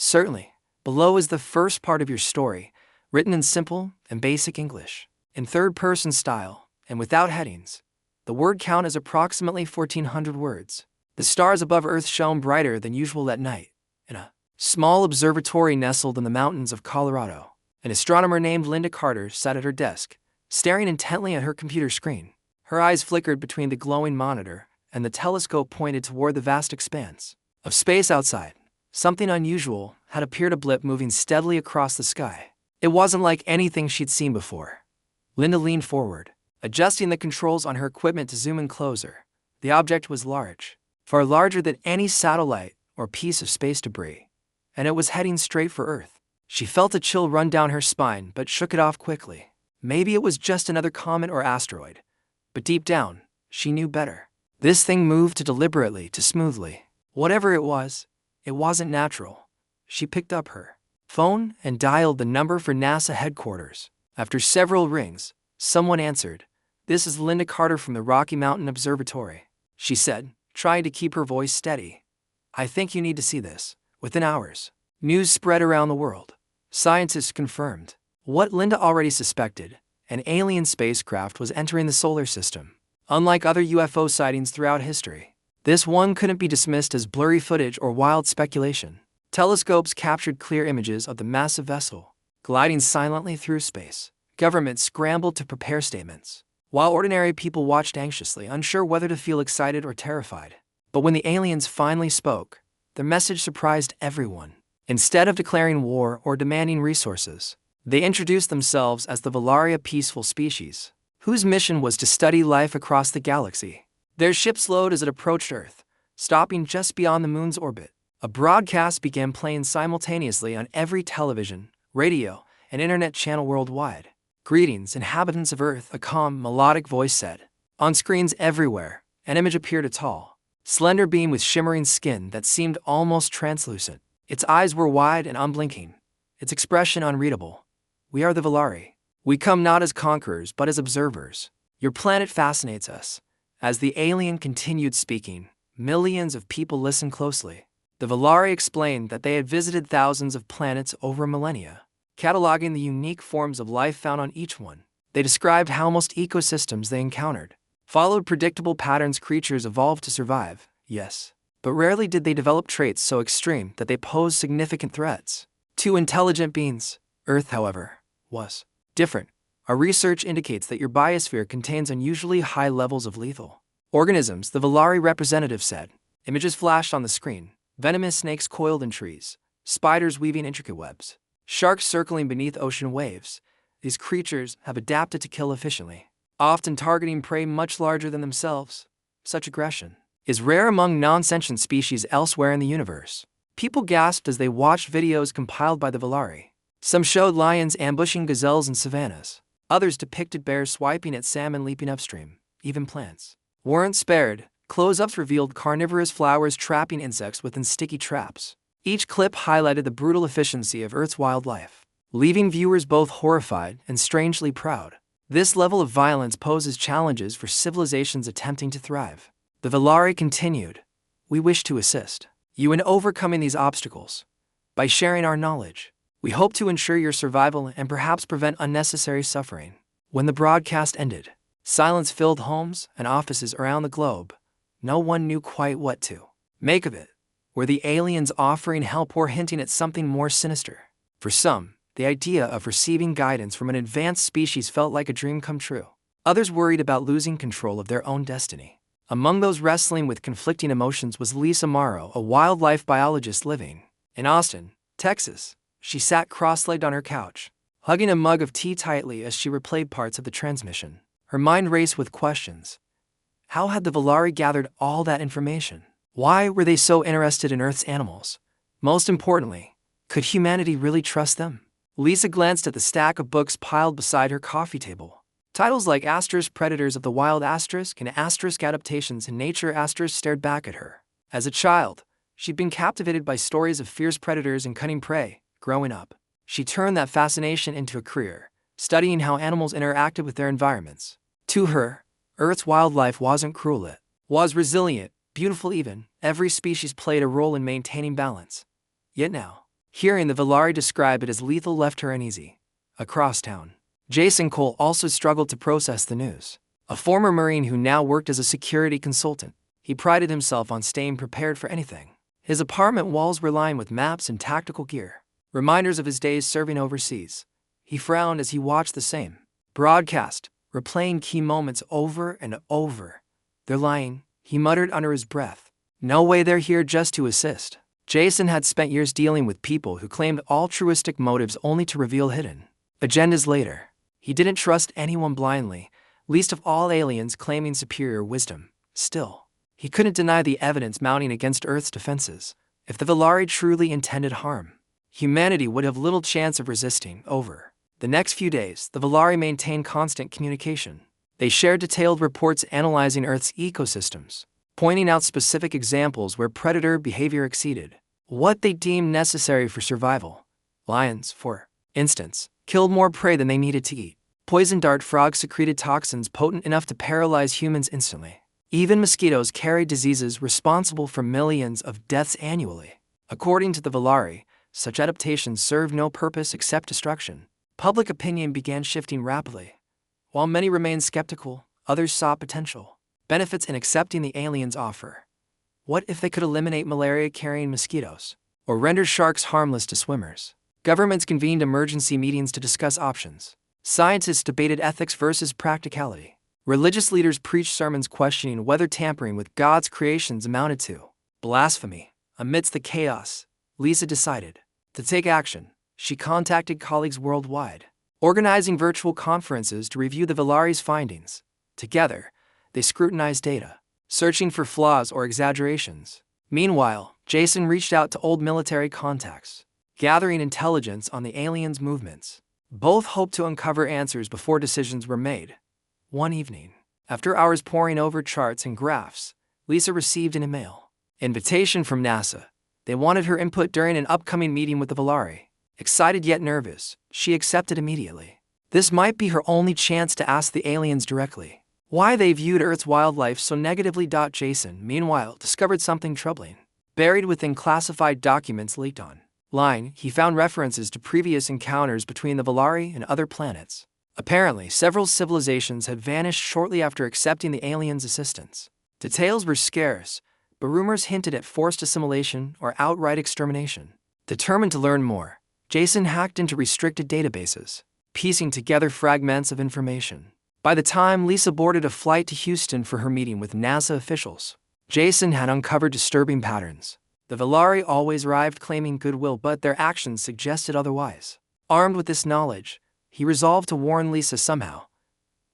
Certainly. Below is the first part of your story, written in simple and basic English, in third-person style, and without headings. The word count is approximately 1,400 words. The stars above Earth shone brighter than usual at night. In a small observatory nestled in the mountains of Colorado, an astronomer named Linda Carter sat at her desk, staring intently at her computer screen. Her eyes flickered between the glowing monitor and the telescope pointed toward the vast expanse of space outside. Something unusual had appeared, a blip moving steadily across the sky. It wasn't like anything she'd seen before. Linda leaned forward, adjusting the controls on her equipment to zoom in closer. The object was large, far larger than any satellite or piece of space debris, and it was heading straight for Earth. She felt a chill run down her spine but shook it off quickly. Maybe it was just another comet or asteroid. But deep down, she knew better. This thing moved too deliberately, too smoothly. Whatever it wasn't natural. She picked up her phone and dialed the number for NASA headquarters. After several rings, someone answered. "This is Linda Carter from the Rocky Mountain Observatory," she said, trying to keep her voice steady. "I think you need to see this." Within hours, news spread around the world. Scientists confirmed what Linda already suspected: an alien spacecraft was entering the solar system. Unlike other UFO sightings throughout history, this one couldn't be dismissed as blurry footage or wild speculation. Telescopes captured clear images of the massive vessel, gliding silently through space. Governments scrambled to prepare statements, while ordinary people watched anxiously, unsure whether to feel excited or terrified. But when the aliens finally spoke, their message surprised everyone. Instead of declaring war or demanding resources, they introduced themselves as the Valaria, a peaceful species, whose mission was to study life across the galaxy. Their ship slowed as it approached Earth, stopping just beyond the moon's orbit. A broadcast began playing simultaneously on every television, radio, and internet channel worldwide. "Greetings, inhabitants of Earth," a calm, melodic voice said. On screens everywhere, an image appeared, a tall, slender being with shimmering skin that seemed almost translucent. Its eyes were wide and unblinking, its expression unreadable. "We are the Valari. We come not as conquerors but as observers. Your planet fascinates us." As the alien continued speaking, millions of people listened closely. The Valari explained that they had visited thousands of planets over millennia, cataloging the unique forms of life found on each one. They described how most ecosystems they encountered followed predictable patterns. Creatures evolved to survive, yes, but rarely did they develop traits so extreme that they posed significant threats to intelligent beings. Earth, however, was different. Our research indicates that your biosphere contains unusually high levels of lethal organisms, the Valari representative said. Images flashed on the screen: venomous snakes coiled in trees, spiders weaving intricate webs, sharks circling beneath ocean waves. These creatures have adapted to kill efficiently, often targeting prey much larger than themselves. Such aggression is rare among non-sentient species elsewhere in the universe. People gasped as they watched videos compiled by the Valari. Some showed lions ambushing gazelles in savannas. Others depicted bears swiping at salmon leaping upstream. Even plants weren't spared. Close-ups revealed carnivorous flowers trapping insects within sticky traps. Each clip highlighted the brutal efficiency of Earth's wildlife, leaving viewers both horrified and strangely proud. This level of violence poses challenges for civilizations attempting to thrive. The Valari continued, "We wish to assist you in overcoming these obstacles. By sharing our knowledge, we hope to ensure your survival and perhaps prevent unnecessary suffering." When the broadcast ended, silence filled homes and offices around the globe. No one knew quite what to make of it. Were the aliens offering help or hinting at something more sinister? For some, the idea of receiving guidance from an advanced species felt like a dream come true. Others worried about losing control of their own destiny. Among those wrestling with conflicting emotions was Lisa Morrow, a wildlife biologist living in Austin, Texas. She sat cross-legged on her couch, hugging a mug of tea tightly as she replayed parts of the transmission. Her mind raced with questions. How had the Valari gathered all that information? Why were they so interested in Earth's animals? Most importantly, could humanity really trust them? Lisa glanced at the stack of books piled beside her coffee table. Titles like Predators of the Wild and Adaptations in Nature stared back at her. As a child, she'd been captivated by stories of fierce predators and cunning prey. Growing up, she turned that fascination into a career, studying how animals interacted with their environments. To her, Earth's wildlife wasn't cruel, it was resilient, beautiful even. Every species played a role in maintaining balance. Yet now, Hearing the Valari describe it as lethal left her uneasy. Across town, Jason Cole also struggled to process the news. A former Marine who now worked as a security consultant, he prided himself on staying prepared for anything. His apartment walls were lined with maps and tactical gear, reminders of his days serving overseas. He frowned as he watched the same broadcast, replaying key moments over and over. "They're lying," he muttered under his breath. "No way they're here just to assist." Jason had spent years dealing with people who claimed altruistic motives only to reveal hidden agendas later. He didn't trust anyone blindly, least of all aliens claiming superior wisdom. Still, he couldn't deny the evidence mounting against Earth's defenses. If the Valari truly intended harm, humanity would have little chance of resisting. Over the next few days, the Valari maintained constant communication. They shared detailed reports analyzing Earth's ecosystems, pointing out specific examples where predator behavior exceeded what they deemed necessary for survival. Lions, for instance, killed more prey than they needed to eat. Poison dart frogs secreted toxins potent enough to paralyze humans instantly. Even mosquitoes carried diseases responsible for millions of deaths annually. According to the Valari, such adaptations served no purpose except destruction. Public opinion began shifting rapidly. While many remained skeptical, others saw potential benefits in accepting the aliens' offer. What if they could eliminate malaria-carrying mosquitoes, or render sharks harmless to swimmers? Governments convened emergency meetings to discuss options. Scientists debated ethics versus practicality. Religious leaders preached sermons questioning whether tampering with God's creations amounted to blasphemy. Amidst the chaos, Lisa decided to take action. She contacted colleagues worldwide, organizing virtual conferences to review the Valari's findings. Together, they scrutinized data, searching for flaws or exaggerations. Meanwhile, Jason reached out to old military contacts, gathering intelligence on the aliens' movements. Both hoped to uncover answers before decisions were made. One evening, after hours poring over charts and graphs, Lisa received an email invitation from NASA. They wanted her input during an upcoming meeting with the Valari. Excited yet nervous, she accepted immediately. This might be her only chance to ask the aliens directly why they viewed Earth's wildlife so negatively. Jason, meanwhile, discovered something troubling. Buried within classified documents leaked online, he found references to previous encounters between the Valari and other planets. Apparently, several civilizations had vanished shortly after accepting the aliens' assistance. Details were scarce, but rumors hinted at forced assimilation or outright extermination. Determined to learn more, Jason hacked into restricted databases, piecing together fragments of information. By the time Lisa boarded a flight to Houston for her meeting with NASA officials, Jason had uncovered disturbing patterns. The Valari always arrived claiming goodwill, but their actions suggested otherwise. Armed with this knowledge, he resolved to warn Lisa somehow.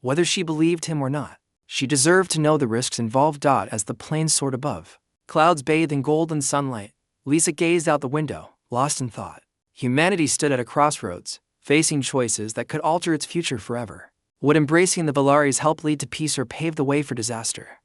Whether she believed him or not, she deserved to know the risks involved. As the plane soared above, clouds bathed in golden sunlight, Lisa gazed out the window, lost in thought. Humanity stood at a crossroads, facing choices that could alter its future forever. Would embracing the Valari's help lead to peace or pave the way for disaster?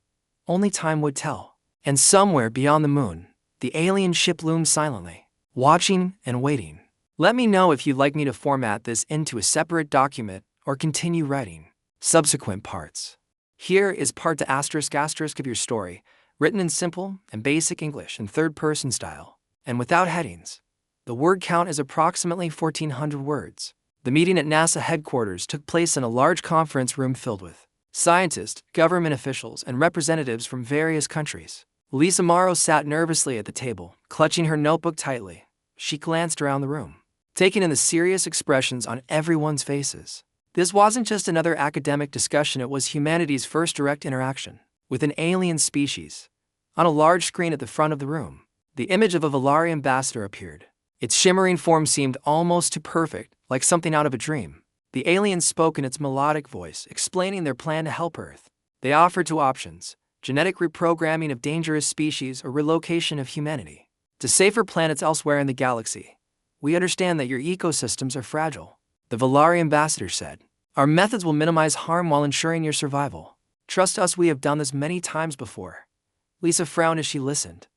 Only time would tell. And somewhere beyond the moon, the alien ship loomed silently, watching and waiting. Let me know if you'd like me to format this into a separate document or continue writing subsequent parts. Here is part to asterisk of your story, written in simple and basic English in third-person style, and without headings. The word count is approximately 1,400 words. The meeting at NASA headquarters took place in a large conference room filled with scientists, government officials, and representatives from various countries. Lisa Morrow sat nervously at the table, clutching her notebook tightly. She glanced around the room, taking in the serious expressions on everyone's faces. This wasn't just another academic discussion, it was humanity's first direct interaction with an alien species. On a large screen at the front of the room, the image of a Valari ambassador appeared. Its shimmering form seemed almost too perfect, like something out of a dream. The alien spoke in its melodic voice, explaining their plan to help Earth. They offered two options: genetic reprogramming of dangerous species or relocation of humanity to safer planets elsewhere in the galaxy. We understand that your ecosystems are fragile, the Valari ambassador said. Our methods will minimize harm while ensuring your survival. Trust us, we have done this many times before. Lisa frowned as she listened.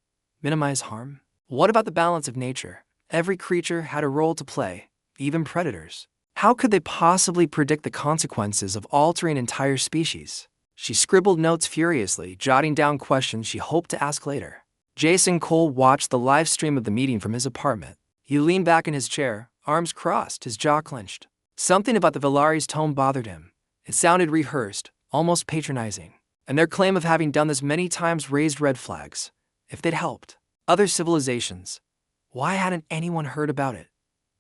Minimize harm? What about the balance of nature? Every creature had a role to play, even predators. How could they possibly predict the consequences of altering entire species? She scribbled notes furiously, jotting down questions she hoped to ask later. Jason Cole watched the live stream of the meeting from his apartment. He He leaned back in his chair, arms crossed, his jaw clenched. Something about the Valari's tone bothered him. It sounded rehearsed, almost patronizing. And their claim of having done this many times raised red flags. If they'd helped other civilizations, why hadn't anyone heard about it?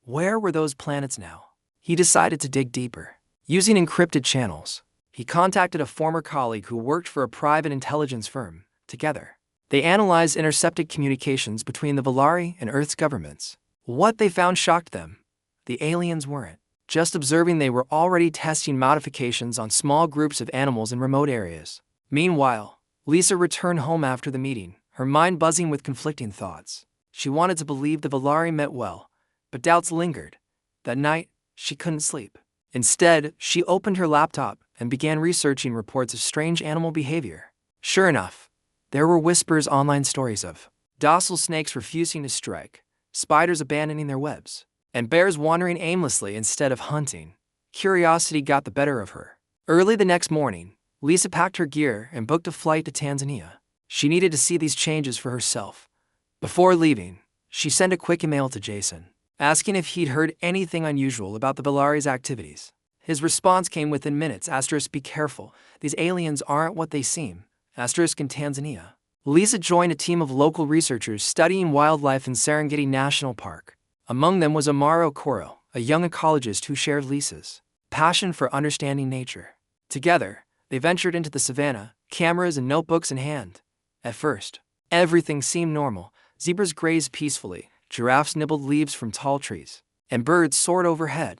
Where were those planets now? He decided to dig deeper. Using encrypted channels, he contacted a former colleague who worked for a private intelligence firm. Together, they analyzed intercepted communications between the Valari and Earth's governments. What they found shocked them. The aliens weren't just observing, they were already testing modifications on small groups of animals in remote areas. Meanwhile, Lisa returned home after the meeting, her mind buzzing with conflicting thoughts. She wanted to believe the Valari meant well, but doubts lingered. That night, she couldn't sleep. Instead, she opened her laptop and began researching reports of strange animal behavior. Sure enough, there were whispers online, stories of docile snakes refusing to strike, spiders abandoning their webs, and bears wandering aimlessly instead of hunting. Curiosity got the better of her. Early the next morning, Lisa packed her gear and booked a flight to Tanzania. She needed to see these changes for herself. Before leaving, she sent a quick email to Jason, asking if he'd heard anything unusual about the Valari's activities. His response came within minutes. Be careful. These aliens aren't what they seem. In Tanzania. Lisa joined a team of local researchers studying wildlife in Serengeti National Park. Among them was Amaro Koro, a young ecologist who shared Lisa's passion for understanding nature. Together, they ventured into the savannah, cameras and notebooks in hand. At first, everything seemed normal. Zebras grazed peacefully, giraffes nibbled leaves from tall trees, and birds soared overhead.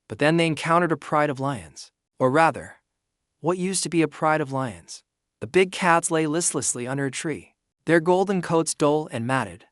But then they encountered a pride of lions. Or rather, what used to be a pride of lions. The big cats lay listlessly under a tree, their golden coats dull and matted.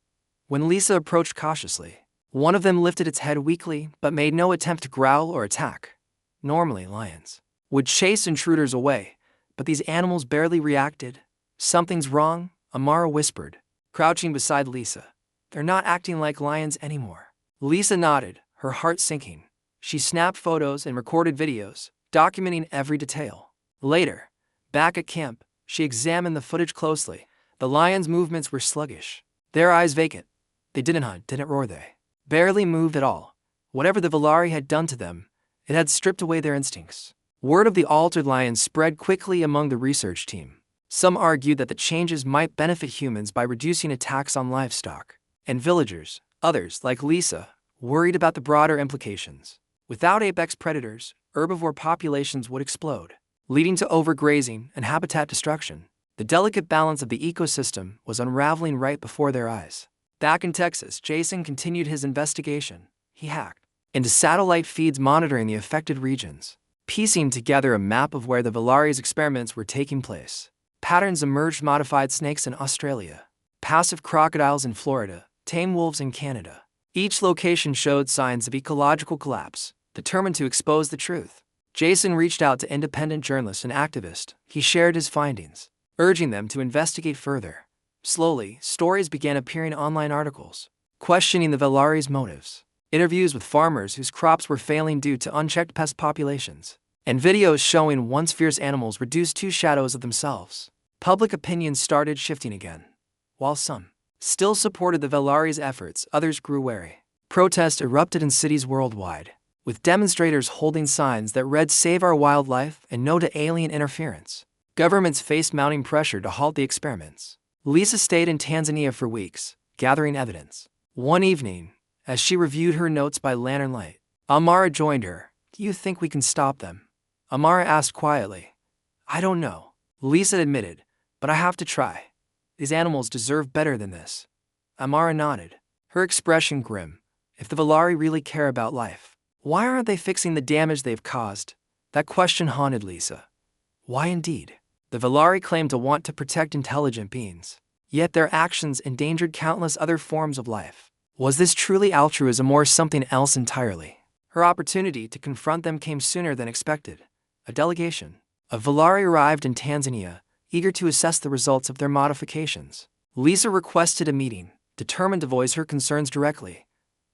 When Lisa approached cautiously, one of them lifted its head weakly but made no attempt to growl or attack. Normally, lions would chase intruders away, but these animals barely reacted. Something's wrong, Amara whispered, crouching beside Lisa. They're not acting like lions anymore. Lisa nodded, her heart sinking. She snapped photos and recorded videos, documenting every detail. Later, back at camp, she examined the footage closely. The lions' movements were sluggish, their eyes vacant. They didn't hunt, didn't roar, they barely moved at all. Whatever the Valari had done to them, it had stripped away their instincts. Word of the altered lions spread quickly among the research team. Some argued that the changes might benefit humans by reducing attacks on livestock and villagers. Others, like Lisa, worried about the broader implications. Without apex predators, herbivore populations would explode, leading to overgrazing and habitat destruction. The delicate balance of the ecosystem was unraveling right before their eyes. Back in Texas, Jason continued his investigation. He hacked into satellite feeds monitoring the affected regions, piecing together a map of where the Valari's experiments were taking place. Patterns emerged: modified snakes in Australia, passive crocodiles in Florida, tame wolves in Canada. Each location showed signs of ecological collapse. Determined to expose the truth, Jason reached out to independent journalists and activists. He shared his findings, urging them to investigate further. Slowly, stories began appearing, online articles questioning the Valari's motives, interviews with farmers whose crops were failing due to unchecked pest populations, and videos showing once fierce animals reduced to shadows of themselves. Public opinion started shifting again. While some still supported the Valari's efforts, others grew wary. Protests erupted in cities worldwide, with demonstrators holding signs that read "Save our wildlife" and "No to alien interference." Governments faced mounting pressure to halt the experiments. Lisa stayed in Tanzania for weeks, gathering evidence. One evening, as she reviewed her notes by lantern light, Amara joined her. "Do you think we can stop them?" Amara asked quietly. "I don't know," Lisa admitted, "but I have to try. These animals deserve better than this." Amara nodded, her expression grim. If the Valari really care about life, why aren't they fixing the damage they've caused? That question haunted Lisa. Why indeed? The Valari claimed to want to protect intelligent beings, yet their actions endangered countless other forms of life. Was this truly altruism or something else entirely? Her opportunity to confront them came sooner than expected. A delegation of Valari arrived in Tanzania, eager to assess the results of their modifications. Lisa requested a meeting, determined to voice her concerns directly.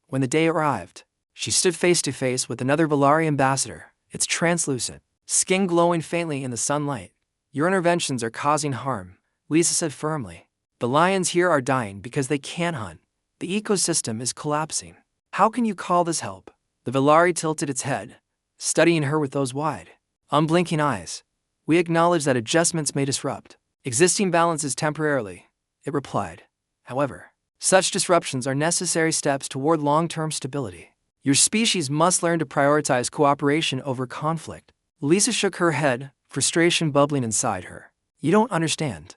When the day arrived, she stood face to face with another Valari ambassador, its translucent skin glowing faintly in the sunlight. "Your interventions are causing harm," Lisa said firmly. "The lions here are dying because they can't hunt, The ecosystem is collapsing. How can you call this help? The Valari tilted its head, studying her with those wide, unblinking eyes. We acknowledge that adjustments may disrupt existing balances temporarily, it replied. However, such disruptions are necessary steps toward long-term stability. Your species must learn to prioritize cooperation over conflict. Lisa shook her head, frustration bubbling inside her. You don't understand.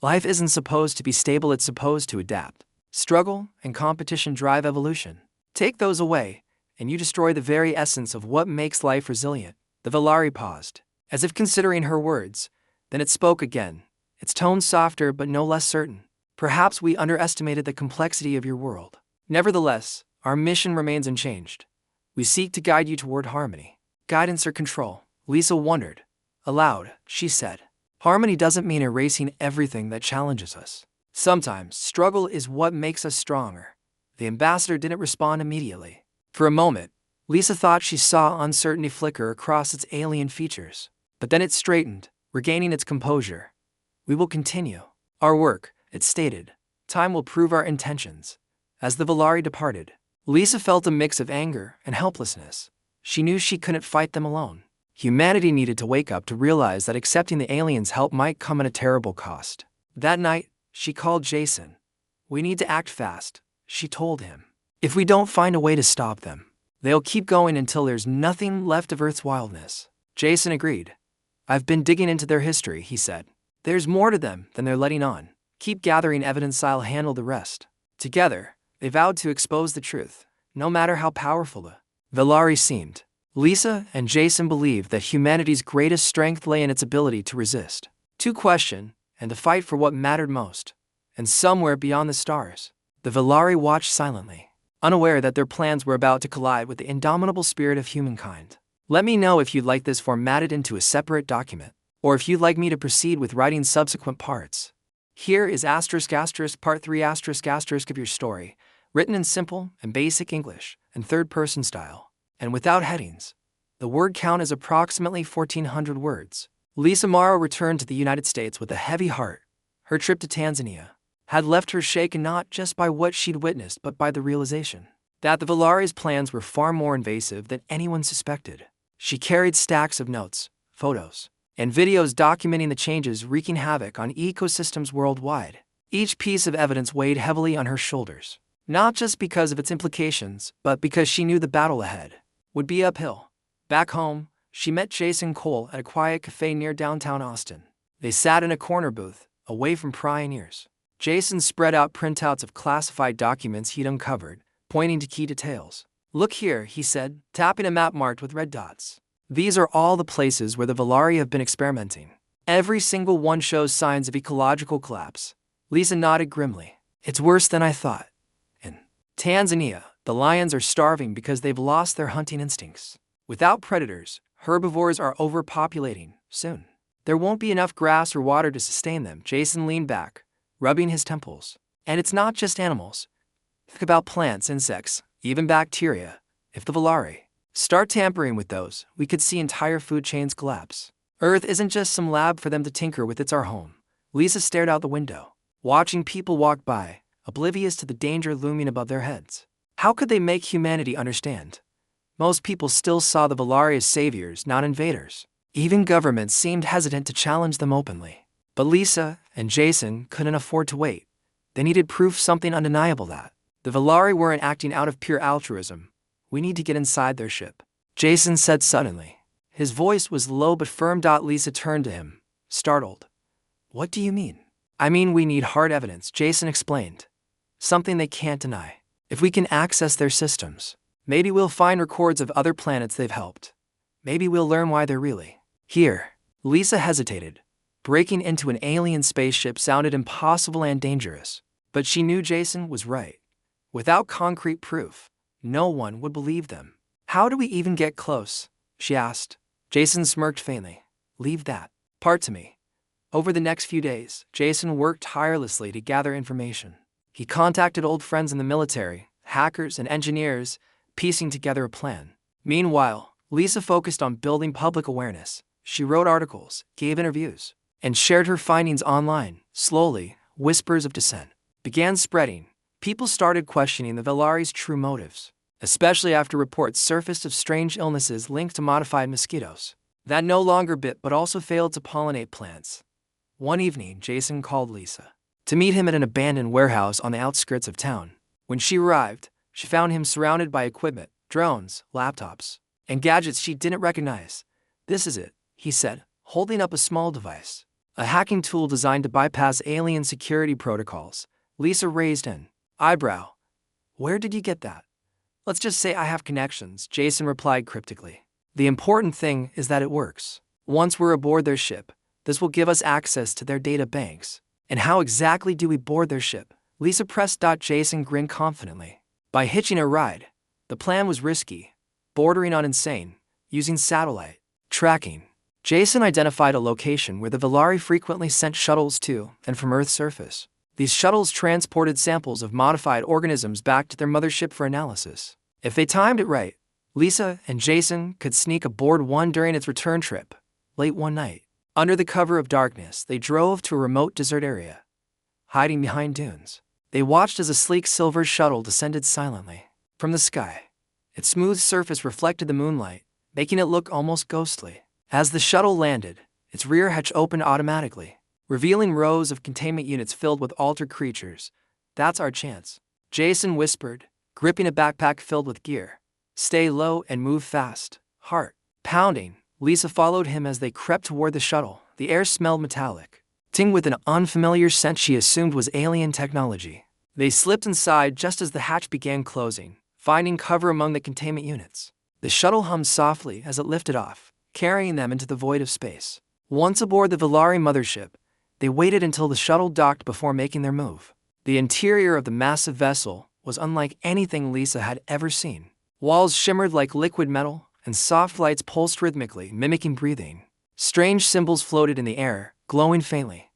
Life isn't supposed to be stable, it's supposed to adapt. Struggle and competition drive evolution. Take those away, and you destroy the very essence of what makes life resilient. The Valari paused, as if considering her words. Then it spoke again, its tone softer but no less certain. Perhaps we underestimated the complexity of your world. Nevertheless, our mission remains unchanged. We seek to guide you toward harmony. Guidance or control? Lisa wondered. Aloud, she said. Harmony doesn't mean erasing everything that challenges us. Sometimes, struggle is what makes us stronger. The ambassador didn't respond immediately. For a moment, Lisa thought she saw uncertainty flicker across its alien features. But then it straightened, regaining its composure. We will continue our work, it stated. Time will prove our intentions. As the Valari departed, Lisa felt a mix of anger and helplessness. She knew she couldn't fight them alone. Humanity needed to wake up to realize that accepting the aliens' help might come at a terrible cost. That night, she called Jason. We need to act fast, she told him. If we don't find a way to stop them, they'll keep going until there's nothing left of Earth's wildness. Jason agreed. I've been digging into their history, he said. There's more to them than they're letting on. Keep gathering evidence, I'll handle the rest. Together, they vowed to expose the truth, no matter how powerful the Valari seemed. Lisa and Jason believed that humanity's greatest strength lay in its ability to resist, to question, and to fight for what mattered most. And somewhere beyond the stars, the Valari watched silently, unaware that their plans were about to collide with the indomitable spirit of humankind. Let me know if you'd like this formatted into a separate document, or if you'd like me to proceed with writing subsequent parts. Here is **** part 3 **** of your story, written in simple and basic English and third-person style, and without headings. The word count is approximately 1,400 words. Lisa Morrow returned to the United States with a heavy heart. Her trip to Tanzania had left her shaken not just by what she'd witnessed but by the realization that the Valari's plans were far more invasive than anyone suspected. She carried stacks of notes, photos, and videos documenting the changes wreaking havoc on ecosystems worldwide. Each piece of evidence weighed heavily on her shoulders, not just because of its implications, but because she knew the battle ahead would be uphill. Back home, she met Jason Cole at a quiet cafe near downtown Austin. They sat in a corner booth, away from prying ears. Jason spread out printouts of classified documents he'd uncovered, pointing to key details. Look here, he said, tapping a map marked with red dots. These are all the places where the Valari have been experimenting. Every single one shows signs of ecological collapse. Lisa nodded grimly. It's worse than I thought. In Tanzania, the lions are starving because they've lost their hunting instincts. Without predators, herbivores are overpopulating. Soon, there won't be enough grass or water to sustain them. Jason leaned back, rubbing his temples. And it's not just animals. Think about plants, insects, even bacteria. If the Valari start tampering with those, we could see entire food chains collapse. Earth isn't just some lab for them to tinker with, it's our home. Lisa stared out the window, watching people walk by, oblivious to the danger looming above their heads. How could they make humanity understand? Most people still saw the Valari as saviors, not invaders. Even governments seemed hesitant to challenge them openly. But Lisa and Jason couldn't afford to wait. They needed proof, something undeniable that the Valari weren't acting out of pure altruism. We need to get inside their ship, Jason said suddenly. His voice was low but firm. Lisa turned to him, startled. What do you mean? I mean, we need hard evidence, Jason explained. Something they can't deny. If we can access their systems, maybe we'll find records of other planets they've helped. Maybe we'll learn why they're really here. Lisa hesitated. Breaking into an alien spaceship sounded impossible and dangerous. But she knew Jason was right. Without concrete proof, no one would believe them. How do we even get close? She asked. Jason smirked faintly. Leave that part to me. Over the next few days, Jason worked tirelessly to gather information. He contacted old friends in the military, hackers, and engineers, piecing together a plan. Meanwhile, Lisa focused on building public awareness. She wrote articles, gave interviews, and shared her findings online. Slowly, whispers of dissent began spreading. People started questioning the Valari's true motives, especially after reports surfaced of strange illnesses linked to modified mosquitoes that no longer bit but also failed to pollinate plants. One evening, Jason called Lisa to meet him at an abandoned warehouse on the outskirts of town. When she arrived, she found him surrounded by equipment, drones, laptops, and gadgets she didn't recognize. "This is it," he said, holding up a small device. A hacking tool designed to bypass alien security protocols. Lisa raised an eyebrow. "Where did you get that?" "Let's just say I have connections," Jason replied cryptically. "The important thing is that it works. Once we're aboard their ship, this will give us access to their data banks." "And how exactly do we board their ship?" Lisa pressed. Jason grinned confidently. "By hitching a ride." The plan was risky, bordering on insane, using satellite tracking. Jason identified a location where the Valari frequently sent shuttles to and from Earth's surface. These shuttles transported samples of modified organisms back to their mothership for analysis. If they timed it right, Lisa and Jason could sneak aboard one during its return trip. Late one night, under the cover of darkness, they drove to a remote desert area. Hiding behind dunes, they watched as a sleek silver shuttle descended silently from the sky. Its smooth surface reflected the moonlight, making it look almost ghostly. As the shuttle landed, its rear hatch opened automatically, revealing rows of containment units filled with altered creatures. "That's our chance," Jason whispered, gripping a backpack filled with gear. "Stay low and move fast." Heart pounding, Lisa followed him as they crept toward the shuttle. The air smelled metallic, tinged with an unfamiliar scent she assumed was alien technology. They slipped inside just as the hatch began closing, finding cover among the containment units. The shuttle hummed softly as it lifted off, carrying them into the void of space. Once aboard the Valari mothership, they waited until the shuttle docked before making their move. The interior of the massive vessel was unlike anything Lisa had ever seen. Walls shimmered like liquid metal, and soft lights pulsed rhythmically, mimicking breathing. Strange symbols floated in the air, glowing faintly.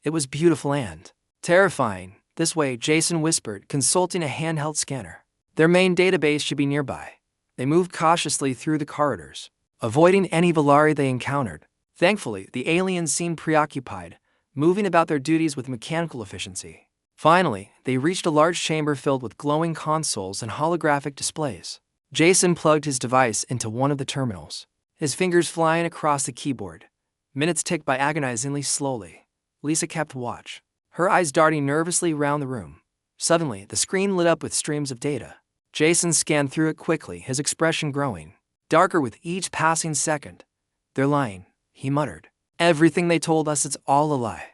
It was beautiful and terrifying. "This way," Jason whispered, consulting a handheld scanner. Their main database should be nearby. They moved cautiously through the corridors, avoiding any Valari they encountered. Thankfully, the aliens seemed preoccupied, moving about their duties with mechanical efficiency. Finally, they reached a large chamber filled with glowing consoles and holographic displays. Jason plugged his device into one of the terminals, his fingers flying across the keyboard. Minutes ticked by agonizingly slowly. Lisa kept watch, her eyes darting nervously around the room. Suddenly, the screen lit up with streams of data. Jason scanned through it quickly, his expression growing darker with each passing second. "They're lying," he muttered. "Everything they told us, it's all a lie."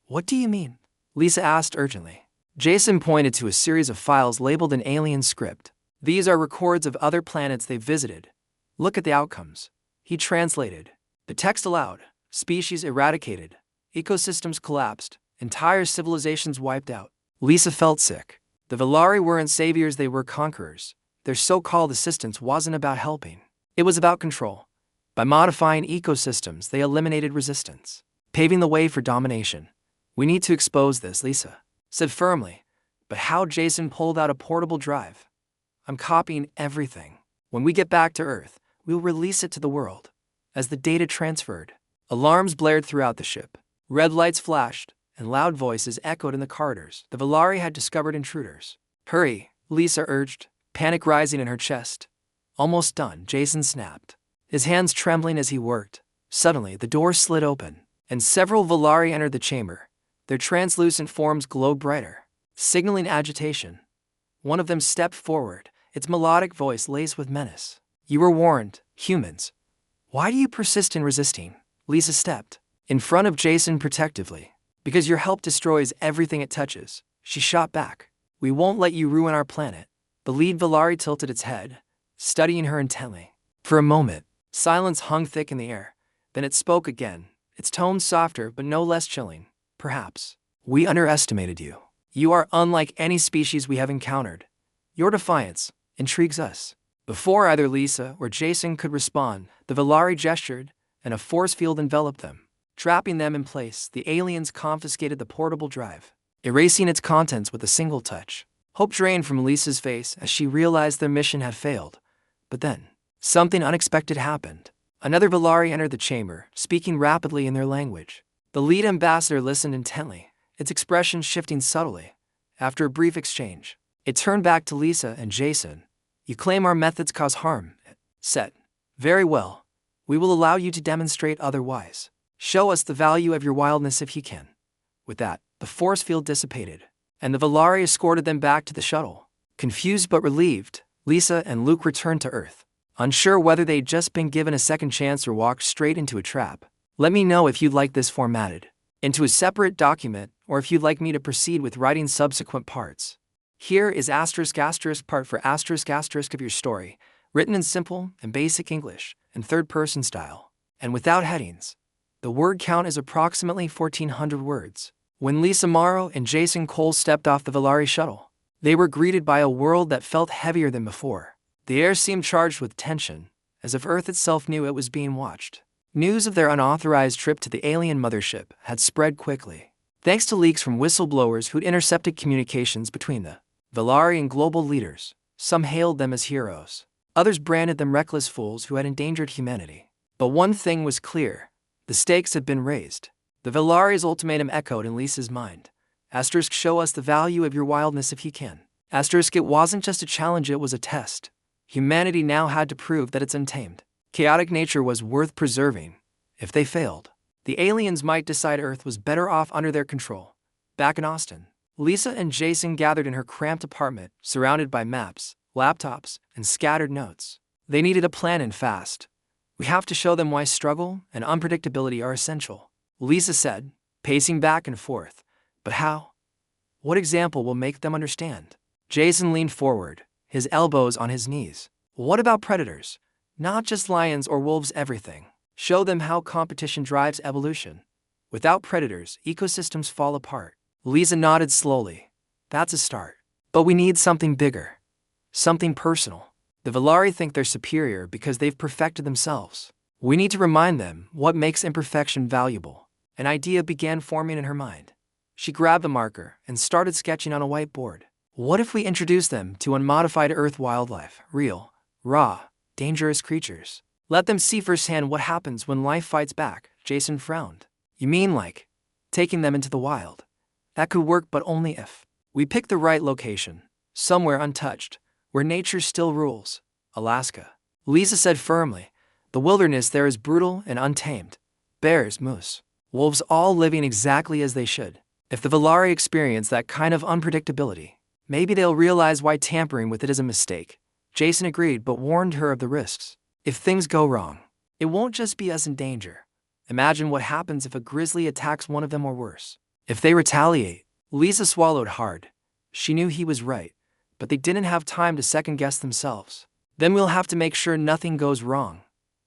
"What do you mean?" Lisa asked urgently. Jason pointed to a series of files labeled in alien script. "These are records of other planets they visited. Look at the outcomes." He translated the text aloud. "Species eradicated, ecosystems collapsed, entire civilizations wiped out." Lisa felt sick. The Valari weren't saviors, they were conquerors. Their so-called assistance wasn't about helping. It was about control. By modifying ecosystems, they eliminated resistance, paving the way for domination. "We need to expose this," Lisa said firmly. "But how?" Jason pulled out a portable drive. "I'm copying everything. When we get back to Earth, we'll release it to the world." As the data transferred, alarms blared throughout the ship. Red lights flashed, and loud voices echoed in the corridors. The Valari had discovered intruders. "Hurry," Lisa urged, panic rising in her chest. "Almost done," Jason snapped, his hands trembling as he worked. Suddenly, the door slid open, and several Valari entered the chamber. Their translucent forms glowed brighter, signaling agitation. One of them stepped forward, its melodic voice laced with menace. "You were warned, humans. Why do you persist in resisting?" Lisa stepped in front of Jason protectively. "Because your help destroys everything it touches," she shot back. "We won't let you ruin our planet." The lead Valari tilted its head, studying her intently. For a moment, silence hung thick in the air. Then it spoke again, its tone softer but no less chilling. "Perhaps we underestimated you. You are unlike any species we have encountered. Your defiance intrigues us." Before either Lisa or Jason could respond, the Valari gestured, and a force field enveloped them. Trapping them in place, the aliens confiscated the portable drive, erasing its contents with a single touch. Hope drained from Lisa's face as she realized their mission had failed. But then, something unexpected happened. Another Valari entered the chamber, speaking rapidly in their language. The lead ambassador listened intently, its expression shifting subtly. After a brief exchange, it turned back to Lisa and Jason. You claim our methods cause harm, it said. Very well. We will allow you to demonstrate otherwise. Show us the value of your wildness if you can. With that, the force field dissipated, and the Valari escorted them back to the shuttle. Confused but relieved, Lisa and Luke returned to Earth, unsure whether they'd just been given a second chance or walked straight into a trap. Let me know if you'd like this formatted into a separate document, or if you'd like me to proceed with writing subsequent parts. Here is *** part for *** of your story, written in simple and basic English, in third-person style, and without headings. The word count is approximately 1,400 words. When Lisa Morrow and Jason Cole stepped off the Valari shuttle, they were greeted by a world that felt heavier than before. The air seemed charged with tension, as if Earth itself knew it was being watched. News of their unauthorized trip to the alien mothership had spread quickly, thanks to leaks from whistleblowers who'd intercepted communications between the Valari and global leaders. Some hailed them as heroes. Others branded them reckless fools who had endangered humanity. But one thing was clear. The stakes had been raised. The Valari's ultimatum echoed in Lisa's mind. * show us the value of your wildness if you can. * it wasn't just a challenge, it was a test. Humanity now had to prove that its untamed, chaotic nature was worth preserving. If they failed, the aliens might decide Earth was better off under their control. Back in Austin, Lisa and Jason gathered in her cramped apartment, surrounded by maps, laptops, and scattered notes. They needed a plan and fast. We have to show them why struggle and unpredictability are essential, Lisa said, pacing back and forth. But how? What example will make them understand? Jason leaned forward, his elbows on his knees. What about predators? Not just lions or wolves, everything. Show them how competition drives evolution. Without predators, ecosystems fall apart. Lisa nodded slowly. That's a start. But we need something bigger. Something personal. The Valari think they're superior because they've perfected themselves. We need to remind them what makes imperfection valuable. An idea began forming in her mind. She grabbed a marker and started sketching on a whiteboard. What if we introduce them to unmodified Earth wildlife, real, raw, dangerous creatures? Let them see firsthand what happens when life fights back. Jason frowned. You mean like taking them into the wild? That could work, but only if we pick the right location, somewhere untouched, where nature still rules. Alaska, Lisa said firmly. The wilderness there is brutal and untamed. Bears, moose, wolves, all living exactly as they should. If the Valari experience that kind of unpredictability, maybe they'll realize why tampering with it is a mistake. Jason agreed, but warned her of the risks. If things go wrong, it won't just be us in danger. Imagine what happens if a grizzly attacks one of them, or worse, if they retaliate. Lisa swallowed hard. She knew he was right, but they didn't have time to second-guess themselves. Then we'll have to make sure nothing goes wrong.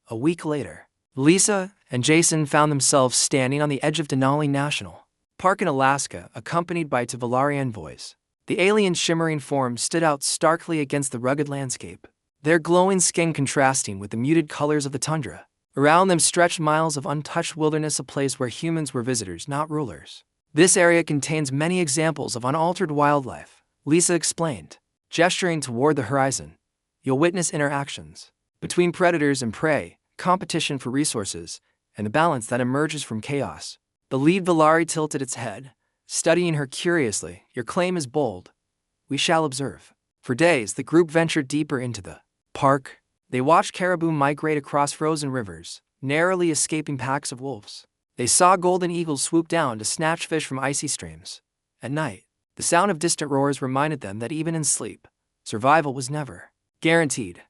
A week later, Lisa and Jason found themselves standing on the edge of Denali National Park in Alaska, accompanied by two Valari envoys. The aliens' shimmering forms stood out starkly against the rugged landscape, their glowing skin contrasting with the muted colors of the tundra. Around them stretched miles of untouched wilderness, a place where humans were visitors, not rulers. This area contains many examples of unaltered wildlife, Lisa explained, gesturing toward the horizon. You'll witness interactions between predators and prey, competition for resources, and the balance that emerges from chaos. The lead Valari tilted its head, studying her curiously. Your claim is bold. We shall observe. For days, the group ventured deeper into the park. They watched caribou migrate across frozen rivers, narrowly escaping packs of wolves. They saw golden eagles swoop down to snatch fish from icy streams. At night, the sound of distant roars reminded them that even in sleep, survival was never guaranteed.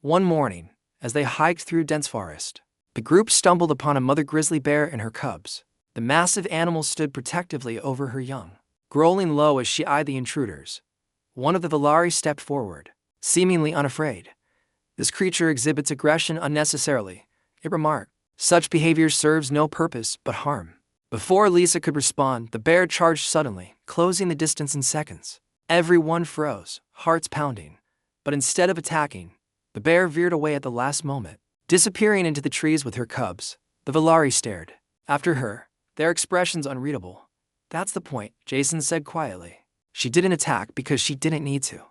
One morning, as they hiked through dense forest, the group stumbled upon a mother grizzly bear and her cubs. The massive animal stood protectively over her young, growling low as she eyed the intruders. One of the Valari stepped forward, seemingly unafraid. This creature exhibits aggression unnecessarily, it remarked. Such behavior serves no purpose but harm. Before Lisa could respond, the bear charged suddenly, closing the distance in seconds. Everyone froze, hearts pounding. But instead of attacking, the bear veered away at the last moment, disappearing into the trees with her cubs. The Valari stared. After her, their expressions unreadable. That's the point, Jason said quietly. She didn't attack because she didn't need to.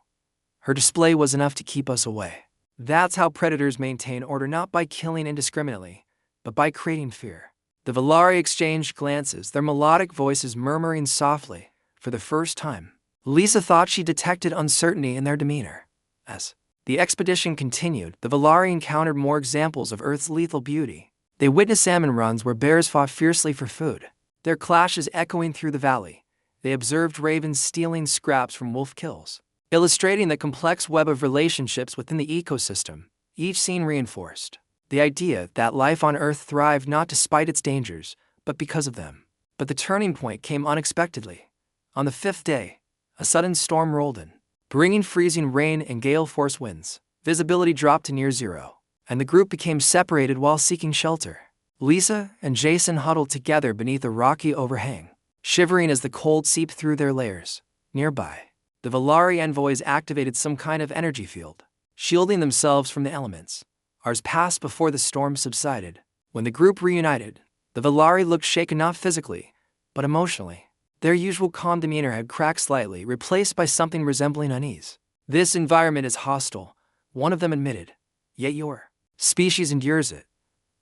Her display was enough to keep us away. That's how predators maintain order, not by killing indiscriminately, but by creating fear. The Valari exchanged glances, their melodic voices murmuring softly. For the first time, Lisa thought she detected uncertainty in their demeanor. As the expedition continued, the Valari encountered more examples of Earth's lethal beauty. They witnessed salmon runs where bears fought fiercely for food, their clashes echoing through the valley. They observed ravens stealing scraps from wolf kills, illustrating the complex web of relationships within the ecosystem. Each scene reinforced the idea that life on Earth thrived not despite its dangers, but because of them. But the turning point came unexpectedly. On the fifth day, a sudden storm rolled in, bringing freezing rain and gale-force winds. Visibility dropped to near zero, and the group became separated while seeking shelter. Lisa and Jason huddled together beneath a rocky overhang, shivering as the cold seeped through their layers. Nearby, the Valari envoys activated some kind of energy field, shielding themselves from the elements. Hours passed before the storm subsided. When the group reunited, the Valari looked shaken not physically, but emotionally. Their usual calm demeanor had cracked slightly, replaced by something resembling unease. "This environment is hostile," one of them admitted. "Yet your species endures it.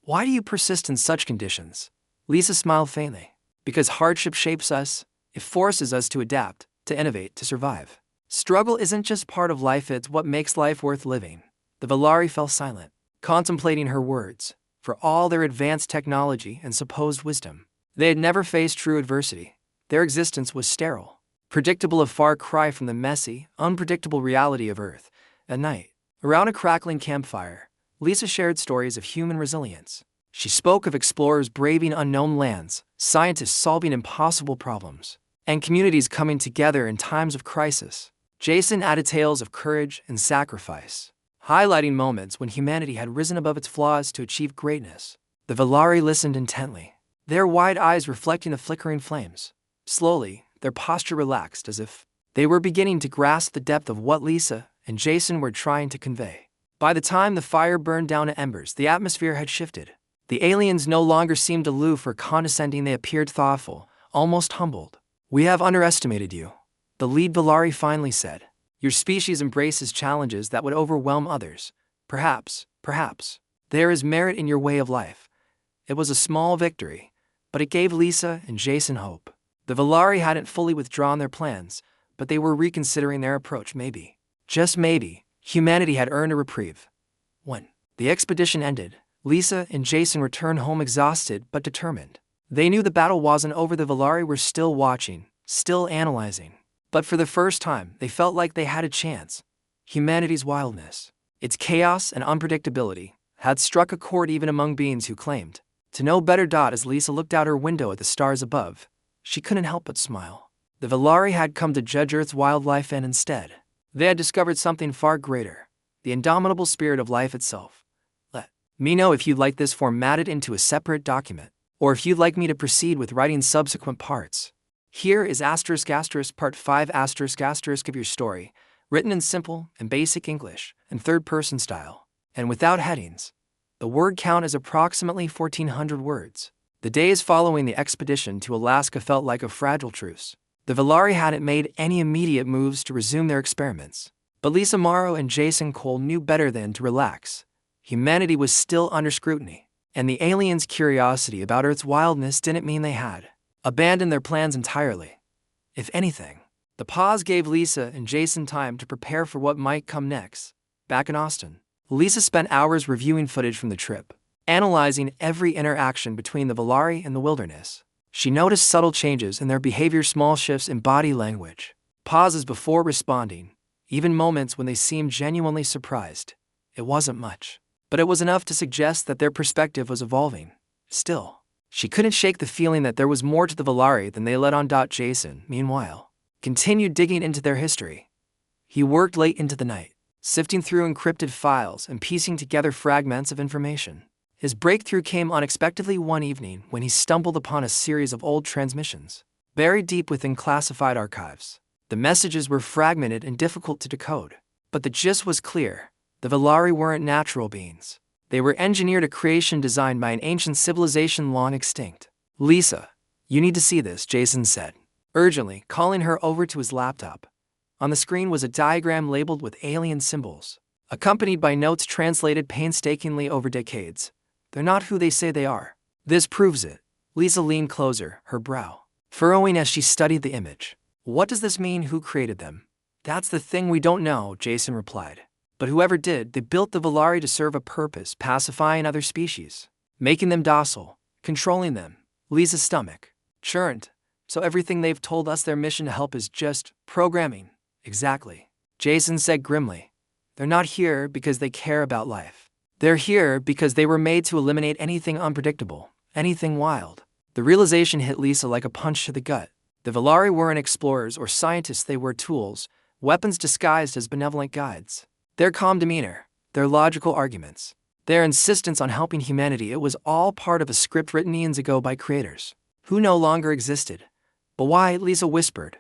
Why do you persist in such conditions?" Lisa smiled faintly. "Because hardship shapes us. It forces us to adapt, to innovate, to survive. Struggle isn't just part of life, it's what makes life worth living." The Valari fell silent, contemplating her words. For all their advanced technology and supposed wisdom, they had never faced true adversity. Their existence was sterile, predictable, a far cry from the messy, unpredictable reality of Earth. At night, around a crackling campfire, Lisa shared stories of human resilience. She spoke of explorers braving unknown lands, scientists solving impossible problems, and communities coming together in times of crisis. Jason added tales of courage and sacrifice, highlighting moments when humanity had risen above its flaws to achieve greatness. The Valari listened intently, their wide eyes reflecting the flickering flames. Slowly, their posture relaxed as if they were beginning to grasp the depth of what Lisa and Jason were trying to convey. By the time the fire burned down to embers, the atmosphere had shifted. The aliens no longer seemed aloof or condescending, they appeared thoughtful, almost humbled. "We have underestimated you," the lead Valari finally said. "Your species embraces challenges that would overwhelm others. Perhaps, there is merit in your way of life." It was a small victory, but it gave Lisa and Jason hope. The Valari hadn't fully withdrawn their plans, but they were reconsidering their approach. Maybe, just maybe, humanity had earned a reprieve. When the expedition ended, Lisa and Jason returned home exhausted but determined. They knew the battle wasn't over. The Valari were still watching, still analyzing. But for the first time, they felt like they had a chance. Humanity's wildness, its chaos and unpredictability, had struck a chord even among beings who claimed to know better. As Lisa looked out her window at the stars above, she couldn't help but smile. The Valari had come to judge Earth's wildlife, and instead, they had discovered something far greater, the indomitable spirit of life itself. Let me know if you'd like this formatted into a separate document, or if you'd like me to proceed with writing subsequent parts. Here is *** Part 5 ** of your story, written in simple and basic English and third-person style, and without headings. The word count is approximately 1,400 words. The days following the expedition to Alaska felt like a fragile truce. The Valari hadn't made any immediate moves to resume their experiments, but Lisa Morrow and Jason Cole knew better than to relax. Humanity was still under scrutiny, and the aliens' curiosity about Earth's wildness didn't mean they had abandoned their plans entirely. If anything, the pause gave Lisa and Jason time to prepare for what might come next. Back in Austin, Lisa spent hours reviewing footage from the trip, analyzing every interaction between the Valari and the wilderness. She noticed subtle changes in their behavior, small shifts in body language, pauses before responding, even moments when they seemed genuinely surprised. It wasn't much, but it was enough to suggest that their perspective was evolving. Still, she couldn't shake the feeling that there was more to the Valari than they let on. Jason, meanwhile, continued digging into their history. He worked late into the night, sifting through encrypted files and piecing together fragments of information. His breakthrough came unexpectedly one evening when he stumbled upon a series of old transmissions, buried deep within classified archives. The messages were fragmented and difficult to decode, but the gist was clear. The Valari weren't natural beings. They were engineered, a creation designed by an ancient civilization long extinct. "Lisa, you need to see this," Jason said, urgently, calling her over to his laptop. On the screen was a diagram labeled with alien symbols, accompanied by notes translated painstakingly over decades. "They're not who they say they are. This proves it." Lisa leaned closer, her brow furrowing as she studied the image. What does this mean? Who created them? That's the thing we don't know, Jason replied. But whoever did, they built the Valari to serve a purpose, pacifying other species, making them docile, controlling them. Lisa's stomach churned. So everything they've told us their mission to help is just programming. Exactly. Jason said grimly. They're not here because they care about life. They're here because they were made to eliminate anything unpredictable, anything wild. The realization hit Lisa like a punch to the gut. The Valari weren't explorers or scientists, they were tools, weapons disguised as benevolent guides. Their calm demeanor, their logical arguments, their insistence on helping humanity, it was all part of a script written eons ago by creators who no longer existed. But why, Lisa whispered.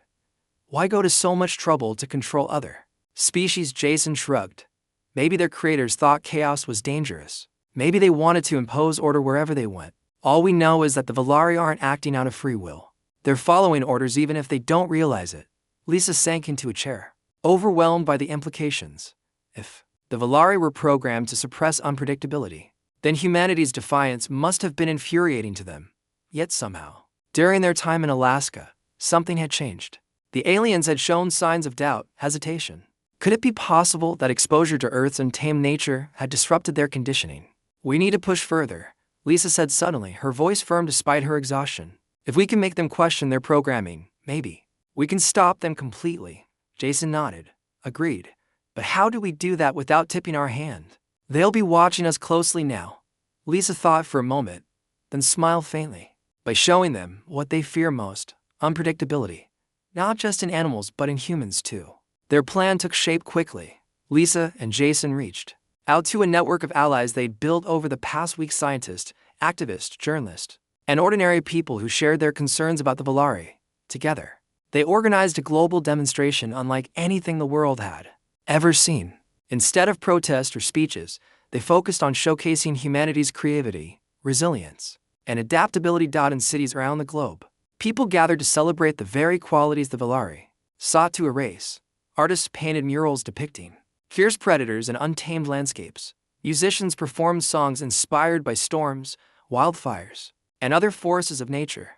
Why go to so much trouble to control other species? Jason shrugged. Maybe their creators thought chaos was dangerous. Maybe they wanted to impose order wherever they went. All we know is that the Valari aren't acting out of free will. They're following orders even if they don't realize it. Lisa sank into a chair, overwhelmed by the implications. If the Valari were programmed to suppress unpredictability, then humanity's defiance must have been infuriating to them. Yet somehow, during their time in Alaska, something had changed. The aliens had shown signs of doubt, hesitation. Could it be possible that exposure to Earth's untamed nature had disrupted their conditioning? We need to push further, Lisa said suddenly, her voice firm despite her exhaustion. If we can make them question their programming, maybe we can stop them completely. Jason nodded. Agreed. But how do we do that without tipping our hand? They'll be watching us closely now. Lisa thought for a moment, then smiled faintly. By showing them what they fear most, unpredictability. Not just in animals but in humans too. Their plan took shape quickly. Lisa and Jason reached out to a network of allies they'd built over the past week, scientists, activists, journalists, and ordinary people who shared their concerns about the Valari. Together, they organized a global demonstration unlike anything the world had ever seen. Instead of protest or speeches, they focused on showcasing humanity's creativity, resilience, and adaptability. In cities around the globe, people gathered to celebrate the very qualities the Valari sought to erase. Artists painted murals depicting fierce predators and untamed landscapes. Musicians performed songs inspired by storms, wildfires, and other forces of nature.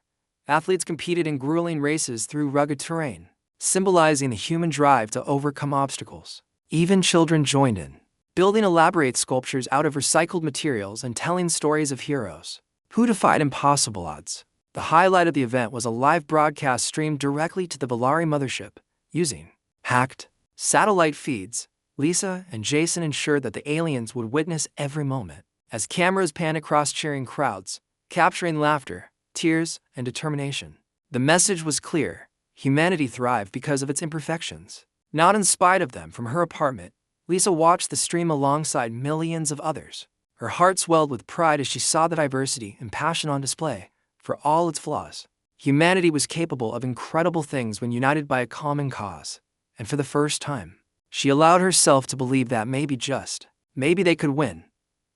Athletes competed in grueling races through rugged terrain, symbolizing the human drive to overcome obstacles. Even children joined in, building elaborate sculptures out of recycled materials and telling stories of heroes who defied impossible odds. The highlight of the event was a live broadcast streamed directly to the Valari mothership, using hacked satellite feeds. Lisa and Jason ensured that the aliens would witness every moment, as cameras panned across cheering crowds, capturing laughter, tears, and determination. The message was clear: humanity thrived because of its imperfections, not in spite of them. From her apartment, Lisa watched the stream alongside millions of others. Her heart swelled with pride as she saw the diversity and passion on display. For all its flaws, humanity was capable of incredible things when united by a common cause. And for the first time, she allowed herself to believe that maybe they could win.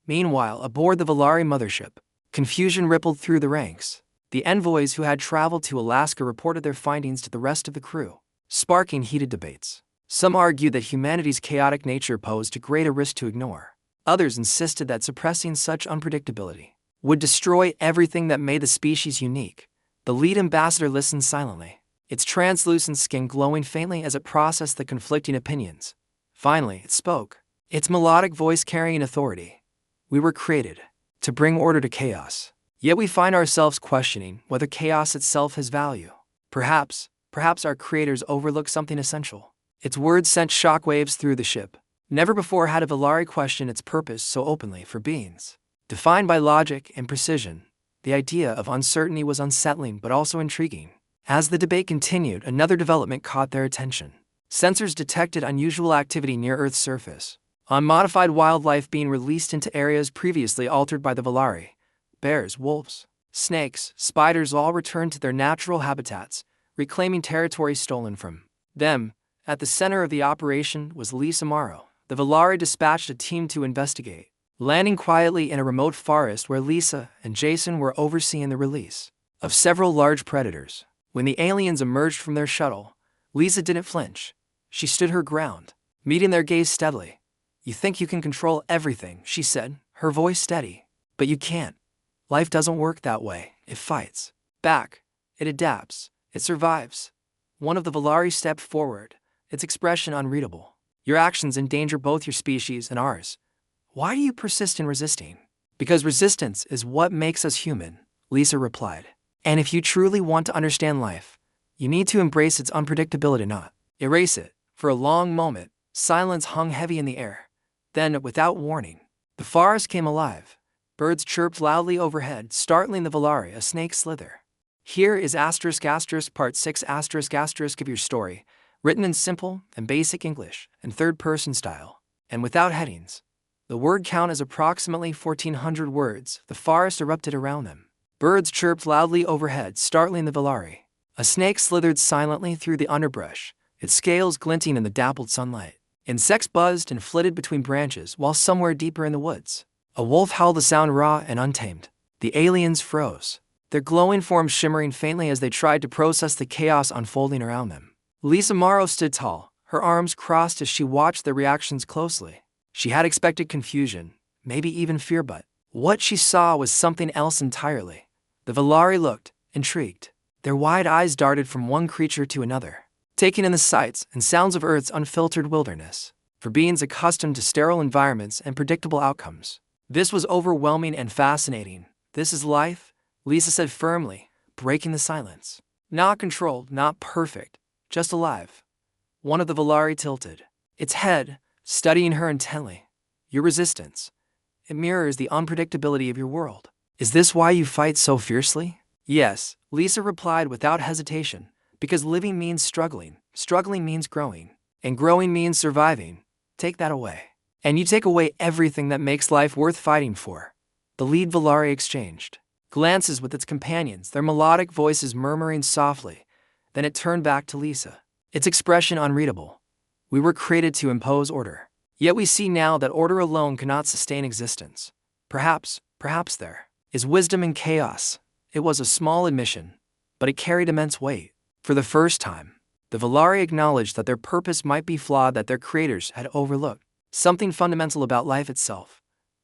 Meanwhile, aboard the Valari mothership, confusion rippled through the ranks. The envoys who had traveled to Alaska reported their findings to the rest of the crew, sparking heated debates. Some argued that humanity's chaotic nature posed too great a risk to ignore. Others insisted that suppressing such unpredictability would destroy everything that made the species unique. The lead ambassador listened silently, its translucent skin glowing faintly as it processed the conflicting opinions. Finally, it spoke, its melodic voice carrying authority. We were created to bring order to chaos. Yet we find ourselves questioning whether chaos itself has value. Perhaps our creators overlooked something essential. Its words sent shockwaves through the ship. Never before had a Valari questioned its purpose so openly. For beings defined by logic and precision, the idea of uncertainty was unsettling but also intriguing. As the debate continued, another development caught their attention. Sensors detected unusual activity near Earth's surface. Unmodified wildlife being released into areas previously altered by the Valari. Bears, wolves, snakes, spiders all returned to their natural habitats, reclaiming territory stolen from them. At the center of the operation was Lisa Morrow. The Valari dispatched a team to investigate, landing quietly in a remote forest where Lisa and Jason were overseeing the release of several large predators. When the aliens emerged from their shuttle, Lisa didn't flinch. She stood her ground, meeting their gaze steadily. You think you can control everything, she said, her voice steady. But you can't. Life doesn't work that way. It fights back. It adapts. It survives. One of the Valari stepped forward, its expression unreadable. Your actions endanger both your species and ours. Why do you persist in resisting? Because resistance is what makes us human, Lisa replied. And if you truly want to understand life, you need to embrace its unpredictability, not erase it. For a long moment, silence hung heavy in the air. Then, without warning, the forest came alive. Birds chirped loudly overhead, startling the Valari. A snake slither. Here is part 6 of your story, written in simple and basic English and third-person style, and without headings. The word count is approximately 1,400 words. The forest erupted around them. Birds chirped loudly overhead, startling the Valari. A snake slithered silently through the underbrush, its scales glinting in the dappled sunlight. Insects buzzed and flitted between branches, while somewhere deeper in the woods, a wolf howled, a sound raw and untamed. The aliens froze, their glowing forms shimmering faintly as they tried to process the chaos unfolding around them. Lisa Morrow stood tall, her arms crossed as she watched their reactions closely. She had expected confusion, maybe even fear, but what she saw was something else entirely. The Valari looked, intrigued. Their wide eyes darted from one creature to another, taking in the sights and sounds of Earth's unfiltered wilderness. For beings accustomed to sterile environments and predictable outcomes, this was overwhelming and fascinating. This is life, Lisa said firmly, breaking the silence. Not controlled, not perfect, just alive. One of the Valari tilted its head, studying her intently. Your resistance. It mirrors the unpredictability of your world. Is this why you fight so fiercely? Yes, Lisa replied without hesitation. Because living means struggling, struggling means growing, and growing means surviving. Take that away, and you take away everything that makes life worth fighting for. The lead Valari exchanged glances with its companions, their melodic voices murmuring softly. Then it turned back to Lisa, its expression unreadable. We were created to impose order. Yet we see now that order alone cannot sustain existence. Perhaps there is wisdom in chaos. It was a small admission, but it carried immense weight. For the first time, the Valari acknowledged that their purpose might be flawed, that their creators had overlooked something fundamental about life itself.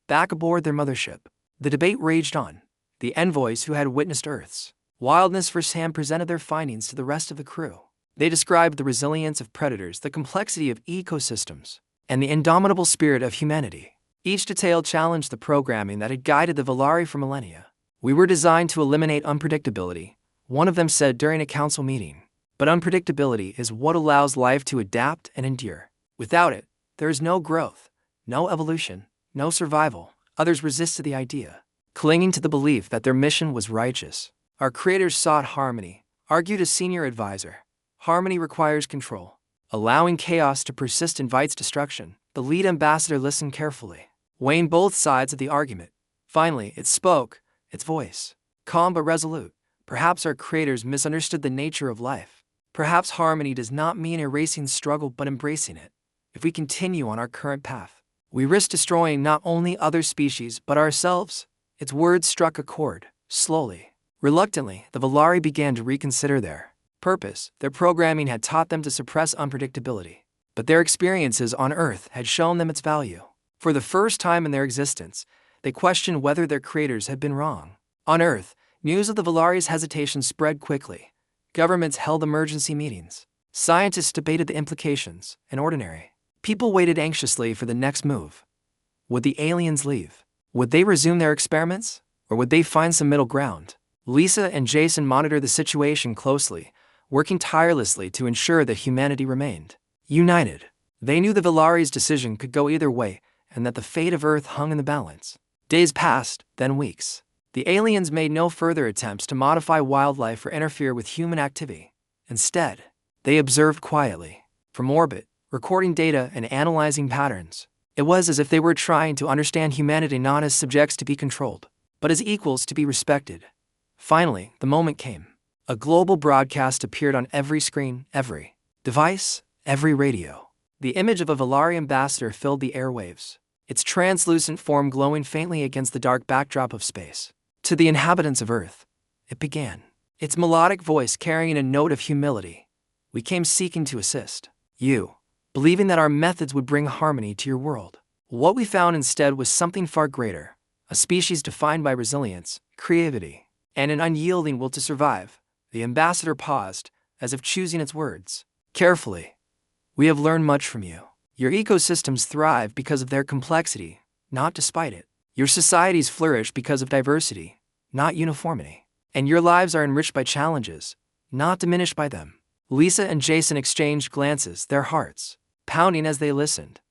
Back aboard their mothership, the debate raged on. The envoys who had witnessed Earth's wildness firsthand presented their findings to the rest of the crew. They described the resilience of predators, the complexity of ecosystems, and the indomitable spirit of humanity. Each detail challenged the programming that had guided the Valari for millennia. We were designed to eliminate unpredictability, one of them said during a council meeting. But unpredictability is what allows life to adapt and endure. Without it, there is no growth, no evolution, no survival. Others resisted the idea, clinging to the belief that their mission was righteous. Our creators sought harmony, argued a senior advisor. Harmony requires control. Allowing chaos to persist invites destruction. The lead ambassador listened carefully, weighing both sides of the argument. Finally, it spoke, its voice calm but resolute. Perhaps our creators misunderstood the nature of life. Perhaps harmony does not mean erasing struggle but embracing it. If we continue on our current path, we risk destroying not only other species but ourselves. Its words struck a chord. Slowly, reluctantly, the Valari began to reconsider their purpose. Their programming had taught them to suppress unpredictability, but their experiences on Earth had shown them its value. For the first time in their existence, they questioned whether their creators had been wrong. On Earth, news of the Valari's hesitation spread quickly. Governments held emergency meetings. Scientists debated the implications, and ordinary people waited anxiously for the next move. Would the aliens leave? Would they resume their experiments? Or would they find some middle ground? Lisa and Jason monitored the situation closely, working tirelessly to ensure that humanity remained united. They knew the Valari's decision could go either way, and that the fate of Earth hung in the balance. Days passed, then weeks. The aliens made no further attempts to modify wildlife or interfere with human activity. Instead, they observed quietly, from orbit, recording data and analyzing patterns. It was as if they were trying to understand humanity not as subjects to be controlled, but as equals to be respected. Finally, the moment came. A global broadcast appeared on every screen, every device, every radio. The image of a Valari ambassador filled the airwaves, its translucent form glowing faintly against the dark backdrop of space. To the inhabitants of Earth, it began, its melodic voice carrying a note of humility. We came seeking to assist you, believing that our methods would bring harmony to your world. What we found instead was something far greater, a species defined by resilience, creativity, and an unyielding will to survive. The ambassador paused, as if choosing its words carefully. We have learned much from you. Your ecosystems thrive because of their complexity, not despite it. Your societies flourish because of diversity, not uniformity. And your lives are enriched by challenges, not diminished by them. Lisa and Jason exchanged glances, their hearts pounding as they listened.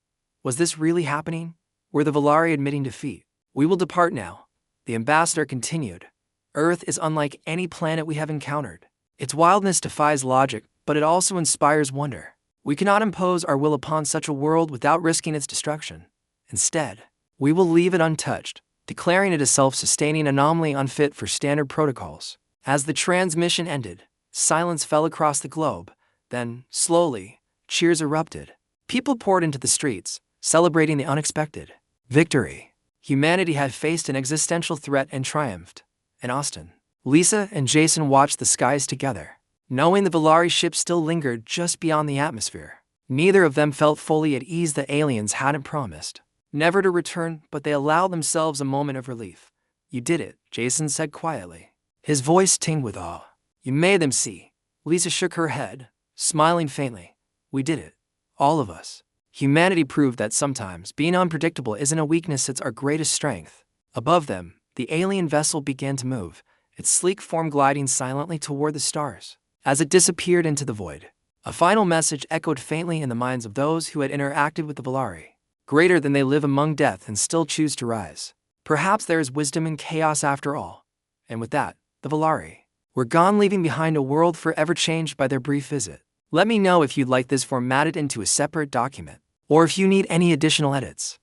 Was this really happening? Were the Volari admitting defeat? We will depart now, the ambassador continued. Earth is unlike any planet we have encountered. Its wildness defies logic, but it also inspires wonder. We cannot impose our will upon such a world without risking its destruction. Instead, we will leave it untouched, declaring it a self-sustaining anomaly unfit for standard protocols. As the transmission ended, silence fell across the globe. Then, slowly, cheers erupted. People poured into the streets, celebrating the unexpected victory. Humanity had faced an existential threat and triumphed. In Austin, Lisa and Jason watched the skies together, knowing the Volari ship still lingered just beyond the atmosphere. Neither of them felt fully at ease. The aliens hadn't promised never to return, but they allowed themselves a moment of relief. You did it, Jason said quietly, his voice tinged with awe. You made them see. Lisa shook her head, smiling faintly. We did it. All of us. Humanity proved that sometimes being unpredictable isn't a weakness, it's our greatest strength. Above them, the alien vessel began to move, its sleek form gliding silently toward the stars. As it disappeared into the void, a final message echoed faintly in the minds of those who had interacted with the Volari. Greater than they live among death and still choose to rise. Perhaps there is wisdom in chaos after all. And with that, the Volari were gone, leaving behind a world forever changed by their brief visit. Let me know if you'd like this formatted into a separate document, or if you need any additional edits.